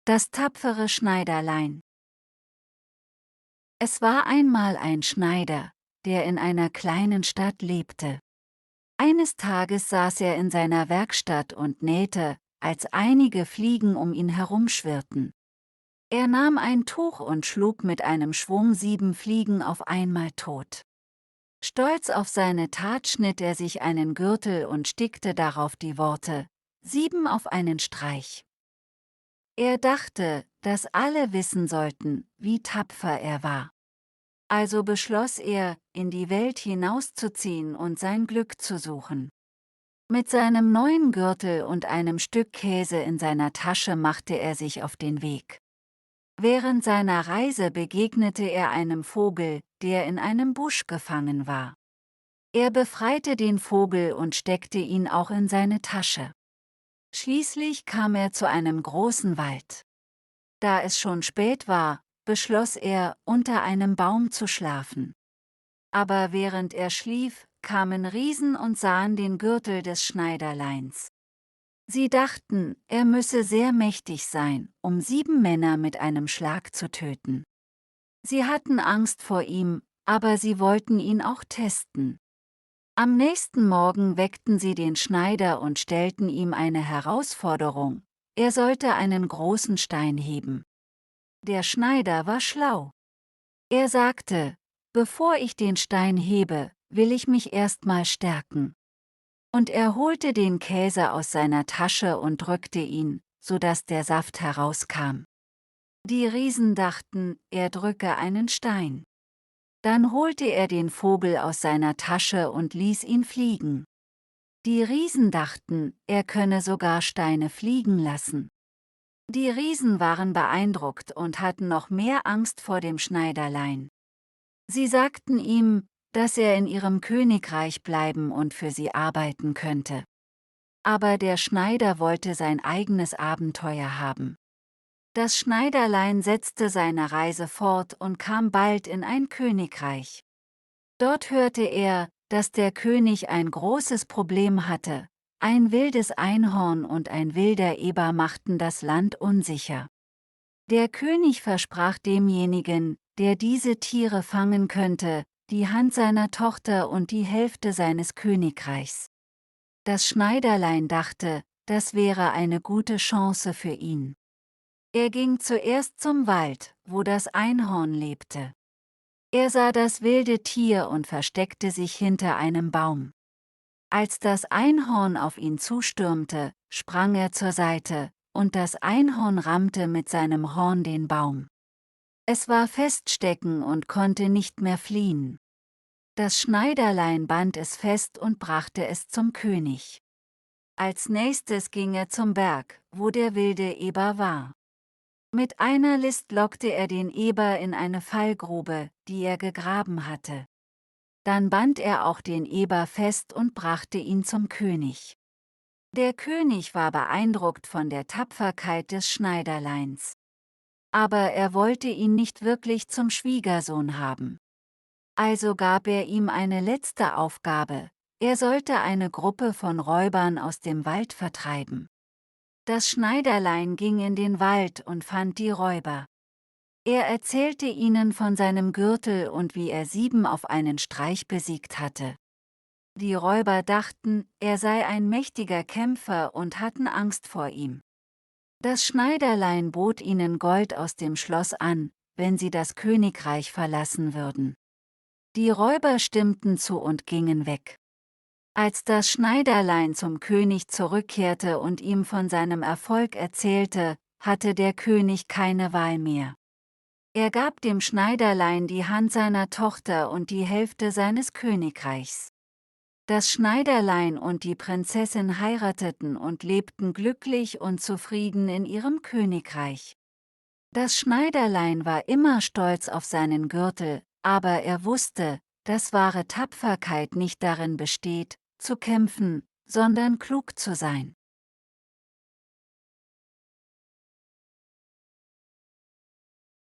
Das tapfere Schneiderlein. Es war einmal ein Schneider, der in einer kleinen Stadt lebte. Eines Tages saß er in seiner Werkstatt und nähte, als einige Fliegen um ihn herumschwirrten. Er nahm ein Tuch und schlug mit einem Schwung 7 Fliegen auf einmal tot. Stolz auf seine Tat schnitt er sich einen Gürtel und stickte darauf die Worte: 7 auf einen Streich. Er dachte, dass alle wissen sollten, wie tapfer er war. Also beschloss er, in die Welt hinauszuziehen und sein Glück zu suchen. Mit seinem neuen Gürtel und einem Stück Käse in seiner Tasche machte er sich auf den Weg. Während seiner Reise begegnete er einem Vogel, der in einem Busch gefangen war. Er befreite den Vogel und steckte ihn auch in seine Tasche. Schließlich kam er zu einem großen Wald. Da es schon spät war, beschloss er, unter einem Baum zu schlafen. Aber während er schlief, kamen Riesen und sahen den Gürtel des Schneiderleins. Sie dachten, er müsse sehr mächtig sein, um 7 Männer mit einem Schlag zu töten. Sie hatten Angst vor ihm, aber sie wollten ihn auch testen. Am nächsten Morgen weckten sie den Schneider und stellten ihm eine Herausforderung: Er sollte einen großen Stein heben. Der Schneider war schlau. Er sagte: Bevor ich den Stein hebe, will ich mich erstmal stärken. Und er holte den Käse aus seiner Tasche und drückte ihn, sodass der Saft herauskam. Die Riesen dachten, er drücke einen Stein. Dann holte er den Vogel aus seiner Tasche und ließ ihn fliegen. Die Riesen dachten, er könne sogar Steine fliegen lassen. Die Riesen waren beeindruckt und hatten noch mehr Angst vor dem Schneiderlein. Sie sagten ihm, dass er in ihrem Königreich bleiben und für sie arbeiten könnte. Aber der Schneider wollte sein eigenes Abenteuer haben. Das Schneiderlein setzte seine Reise fort und kam bald in ein Königreich. Dort hörte er, dass der König ein großes Problem hatte: Ein wildes Einhorn und ein wilder Eber machten das Land unsicher. Der König versprach demjenigen, der diese Tiere fangen könnte, die Hand seiner Tochter und die Hälfte seines Königreichs. Das Schneiderlein dachte, das wäre eine gute Chance für ihn. Er ging zuerst zum Wald, wo das Einhorn lebte. Er sah das wilde Tier und versteckte sich hinter einem Baum. Als das Einhorn auf ihn zustürmte, sprang er zur Seite, und das Einhorn rammte mit seinem Horn den Baum. Es war feststecken und konnte nicht mehr fliehen. Das Schneiderlein band es fest und brachte es zum König. Als nächstes ging er zum Berg, wo der wilde Eber war. Mit einer List lockte er den Eber in eine Fallgrube, die er gegraben hatte. Dann band er auch den Eber fest und brachte ihn zum König. Der König war beeindruckt von der Tapferkeit des Schneiderleins. Aber er wollte ihn nicht wirklich zum Schwiegersohn haben. Also gab er ihm eine letzte Aufgabe: Er sollte eine Gruppe von Räubern aus dem Wald vertreiben. Das Schneiderlein ging in den Wald und fand die Räuber. Er erzählte ihnen von seinem Gürtel und wie er 7 auf einen Streich besiegt hatte. Die Räuber dachten, er sei ein mächtiger Kämpfer und hatten Angst vor ihm. Das Schneiderlein bot ihnen Gold aus dem Schloss an, wenn sie das Königreich verlassen würden. Die Räuber stimmten zu und gingen weg. Als das Schneiderlein zum König zurückkehrte und ihm von seinem Erfolg erzählte, hatte der König keine Wahl mehr. Er gab dem Schneiderlein die Hand seiner Tochter und die Hälfte seines Königreichs. Das Schneiderlein und die Prinzessin heirateten und lebten glücklich und zufrieden in ihrem Königreich. Das Schneiderlein war immer stolz auf seinen Gürtel, aber er wusste, dass wahre Tapferkeit nicht darin besteht, zu kämpfen, sondern klug zu sein.